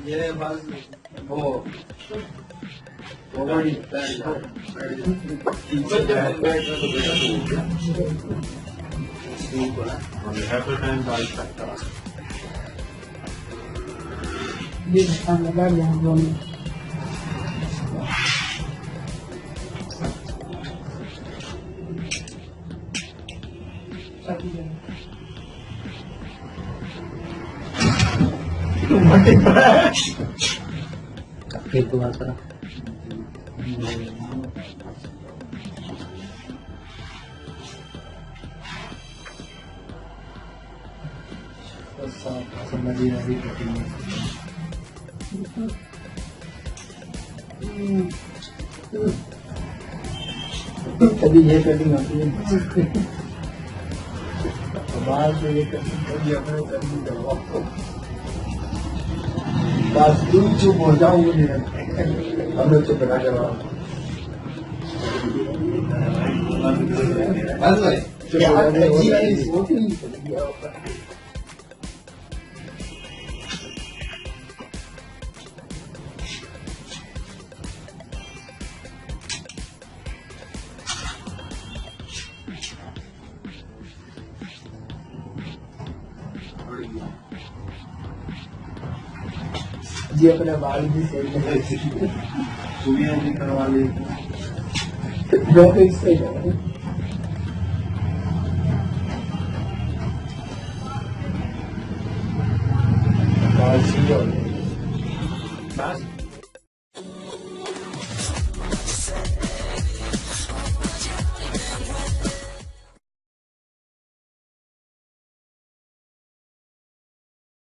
ये बस वो बड़ी ये नुकसान लगा यहाँ दोनों फिर दोबारा समझी नहीं कभी ये कटिंग होती है बाहर से ये कभी अपने कटिंग करवाओ बस तुम चुप हो जाओगे हम लोग चुप ना करवाओ जी अपने बाल भी सही सुनिया जी करवा ली इससे बस